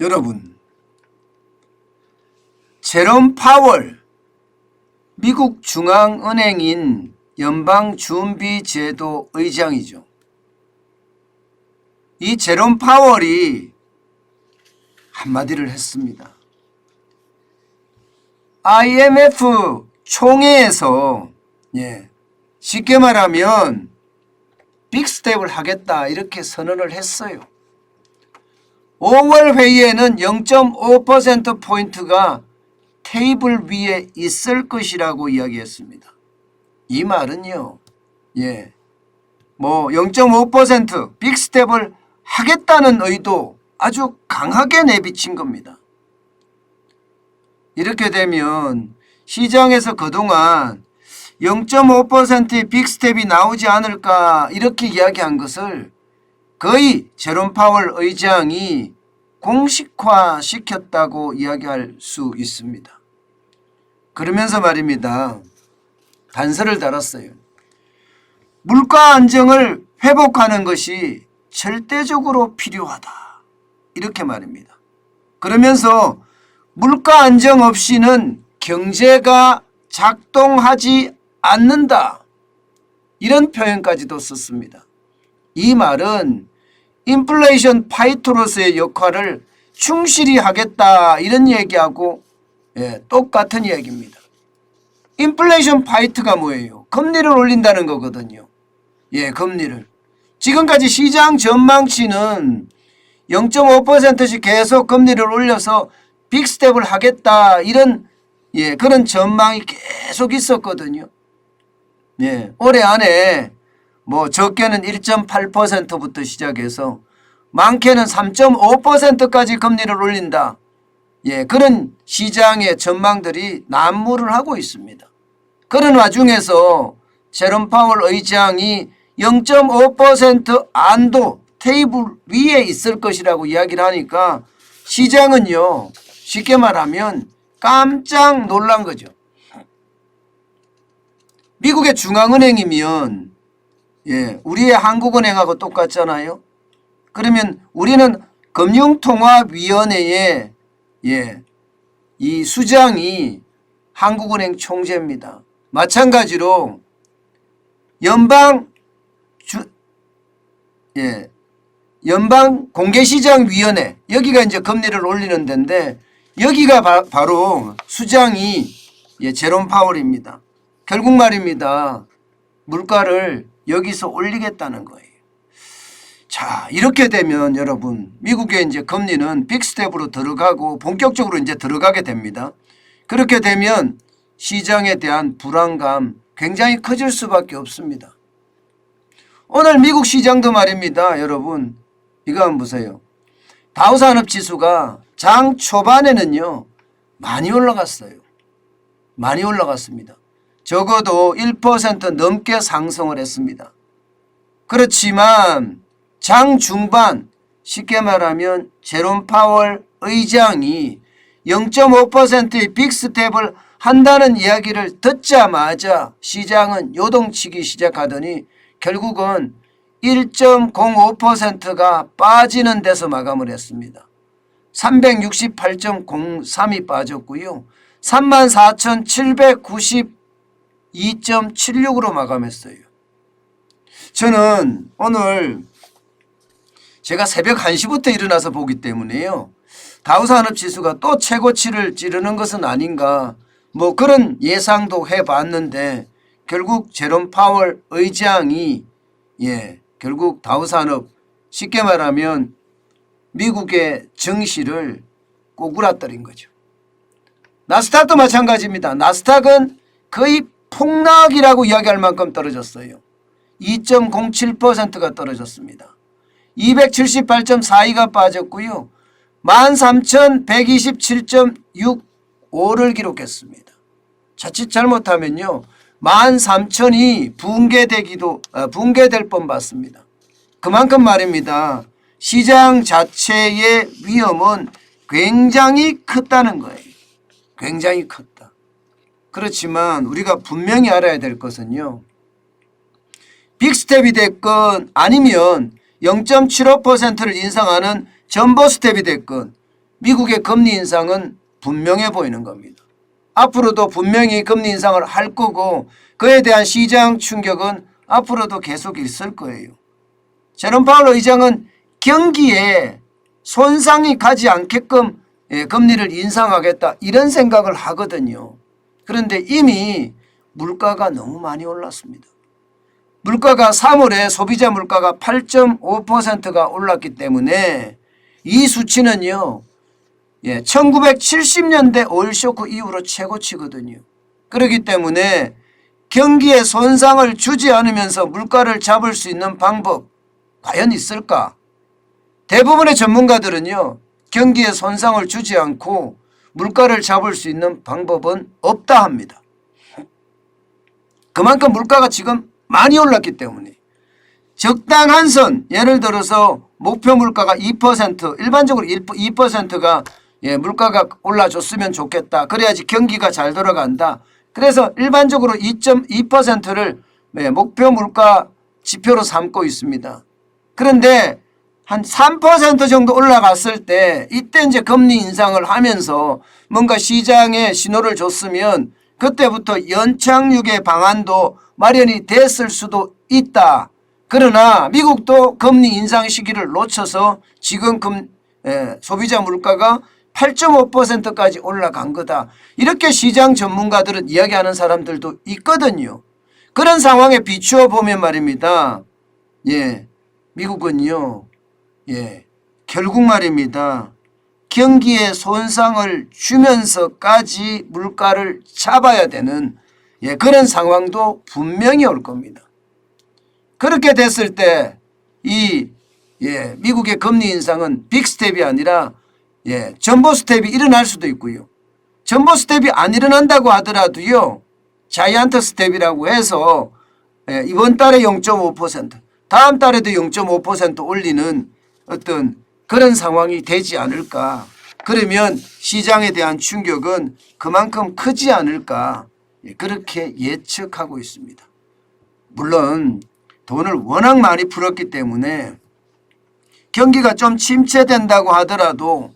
여러분, 제롬 파월 미국 중앙은행인 연방준비제도 의장이죠. 이 제롬 파월이 한마디를 했습니다. IMF 총회에서 쉽게 말하면 빅스텝을 하겠다 이렇게 선언을 했어요. 5월 회의에는 0.5%포인트가 테이블 위에 있을 것이라고 이야기했습니다. 이 말은요, 0.5% 빅스텝을 하겠다는 의도 아주 강하게 내비친 겁니다. 이렇게 되면 시장에서 그동안 0.5%의 빅스텝이 나오지 않을까 이렇게 이야기한 것을 거의 제롬 파월 의장이 공식화시켰다고 이야기할 수 있습니다. 그러면서 말입니다. 단서를 달았어요. 물가 안정을 회복하는 것이 절대적으로 필요하다. 이렇게 말입니다. 그러면서 물가 안정 없이는 경제가 작동하지 않는다. 이런 표현까지도 썼습니다. 이 말은 인플레이션 파이터로서의 역할을 충실히 하겠다 이런 얘기하고 똑같은 이야기입니다. 인플레이션 파이트가 뭐예요? 금리를 올린다는 거거든요. 금리를. 지금까지 시장 전망치는 0.5%씩 계속 금리를 올려서 빅스텝을 하겠다 이런 그런 전망이 계속 있었거든요. 올해 안에 적게는 1.8%부터 시작해서 많게는 3.5%까지 금리를 올린다. 그런 시장의 전망들이 난무를 하고 있습니다. 그런 와중에서 제롬 파월 의장이 0.5% 안도 테이블 위에 있을 것이라고 이야기를 하니까 시장은요, 쉽게 말하면 깜짝 놀란 거죠. 미국의 중앙은행이면 우리의 한국은행하고 똑같잖아요. 그러면 우리는 금융통화위원회의 이 수장이 한국은행 총재입니다. 마찬가지로 연방공개시장위원회 여기가 이제 금리를 올리는 데인데 여기가 바로 수장이 제롬 파월입니다. 결국 말입니다. 물가를 여기서 올리겠다는 거예요. 자, 이렇게 되면 여러분 미국의 이제 금리는 빅스텝으로 들어가고 본격적으로 이제 들어가게 됩니다. 그렇게 되면 시장에 대한 불안감 굉장히 커질 수밖에 없습니다. 오늘 미국 시장도 말입니다. 여러분 이거 한번 보세요. 다우산업지수가 장 초반에는요 많이 올라갔어요. 많이 올라갔습니다. 적어도 1% 넘게 상승을 했습니다. 그렇지만 장 중반 쉽게 말하면 제롬 파월 의장이 0.5%의 빅스텝을 한다는 이야기를 듣자마자 시장은 요동치기 시작하더니 결국은 1.05%가 빠지는 데서 마감을 했습니다. 368.03이 빠졌고요. 34,792.76으로 마감했어요. 저는 오늘 제가 새벽 1시부터 일어나서 보기 때문에요. 다우산업지수가 또 최고치를 찌르는 것은 아닌가 그런 예상도 해봤는데 결국 제롬 파월 의장이 결국 다우산업 쉽게 말하면 미국의 증시를 꼬꾸라뜨린 거죠. 나스닥도 마찬가지입니다. 나스닥은 거의 폭락이라고 이야기할 만큼 떨어졌어요. 2.07%가 떨어졌습니다. 278.42가 빠졌고요. 13,127.65를 기록했습니다. 자칫 잘못하면요 13,000이 붕괴될 뻔 봤습니다. 그만큼 말입니다. 시장 자체의 위험은 굉장히 컸다는 거예요. 굉장히 컸다. 그렇지만 우리가 분명히 알아야 될 것은요. 빅스텝이 됐건 아니면 0.75%를 인상하는 전보 스텝이 됐건 미국의 금리 인상은 분명해 보이는 겁니다. 앞으로도 분명히 금리 인상을 할 거고 그에 대한 시장 충격은 앞으로도 계속 있을 거예요. 제롬 파월 의장은 경기에 손상이 가지 않게끔 금리를 인상하겠다 이런 생각을 하거든요. 그런데 이미 물가가 너무 많이 올랐습니다. 물가가 3월에 소비자 물가가 8.5%가 올랐기 때문에 이 수치는요 1970년대 오일 쇼크 이후로 최고치거든요. 그렇기 때문에 경기에 손상을 주지 않으면서 물가를 잡을 수 있는 방법 과연 있을까? 대부분의 전문가들은요 경기에 손상을 주지 않고 물가를 잡을 수 있는 방법은 없다 합니다. 그만큼 물가가 지금 많이 올랐기 때문에 적당한 선, 예를 들어서 목표 물가가 2%, 일반적으로 2%가 물가가 올라줬으면 좋겠다. 그래야지 경기가 잘 돌아간다. 그래서 일반적으로 2.2%를 목표 물가 지표로 삼고 있습니다. 그런데 한 3% 정도 올라갔을 때 이때 이제 금리 인상을 하면서 뭔가 시장에 신호를 줬으면 그때부터 연착륙의 방안도 마련이 됐을 수도 있다. 그러나 미국도 금리 인상 시기를 놓쳐서 지금 소비자 물가가 8.5%까지 올라간 거다. 이렇게 시장 전문가들은 이야기하는 사람들도 있거든요. 그런 상황에 비추어 보면 말입니다. 미국은요. 결국 말입니다. 경기에 손상을 주면서까지 물가를 잡아야 되는 그런 상황도 분명히 올 겁니다. 그렇게 됐을 때 이 미국의 금리 인상은 빅 스텝이 아니라 전보 스텝이 일어날 수도 있고요. 전보 스텝이 안 일어난다고 하더라도요. 자이언트 스텝이라고 해서 이번 달에 0.5% 다음 달에도 0.5% 올리는 어떤 그런 상황이 되지 않을까. 그러면 시장에 대한 충격은 그만큼 크지 않을까. 그렇게 예측하고 있습니다. 물론 돈을 워낙 많이 풀었기 때문에 경기가 좀 침체된다고 하더라도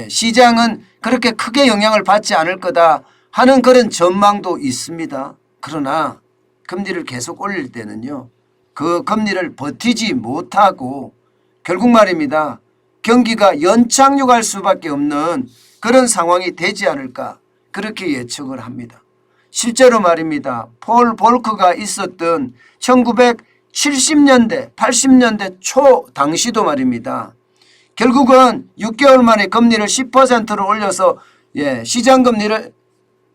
시장은 그렇게 크게 영향을 받지 않을 거다 하는 그런 전망도 있습니다. 그러나 금리를 계속 올릴 때는요. 그 금리를 버티지 못하고 결국 말입니다. 경기가 연착륙할 수밖에 없는 그런 상황이 되지 않을까 그렇게 예측을 합니다. 실제로 말입니다. 폴 볼커가 있었던 1970년대 80년대 초 당시도 말입니다. 결국은 6개월 만에 금리를 10%로 올려서 시장금리를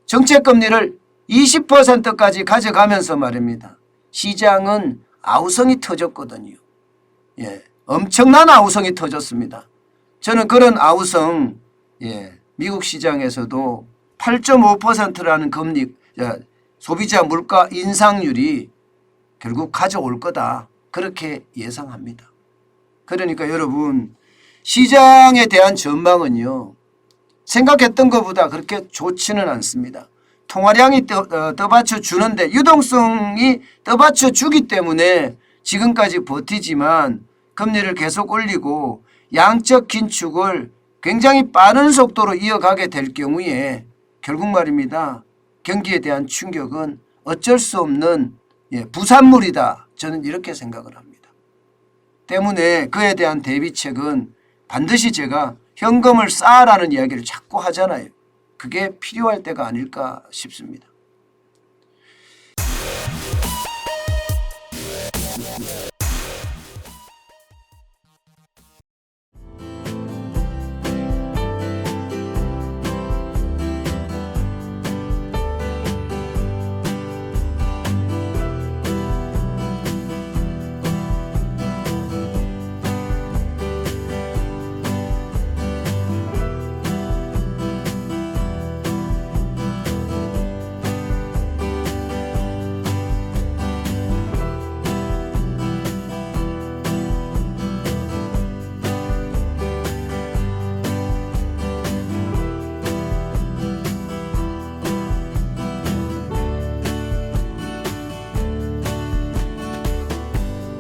정책금리를 20%까지 가져가면서 말입니다. 시장은 아우성이 터졌거든요. 엄청난 아우성이 터졌습니다. 저는 그런 아우성 미국 시장에서도 8.5%라는 금리 소비자 물가 인상률이 결국 가져올 거다. 그렇게 예상합니다. 그러니까 여러분 시장에 대한 전망은요. 생각했던 것보다 그렇게 좋지는 않습니다. 통화량이 떠받쳐 주는데 유동성이 떠받쳐 주기 때문에 지금까지 버티지만 금리를 계속 올리고 양적 긴축을 굉장히 빠른 속도로 이어가게 될 경우에 결국 말입니다. 경기에 대한 충격은 어쩔 수 없는 부산물이다. 저는 이렇게 생각을 합니다. 때문에 그에 대한 대비책은 반드시 제가 현금을 쌓아라는 이야기를 자꾸 하잖아요. 그게 필요할 때가 아닐까 싶습니다.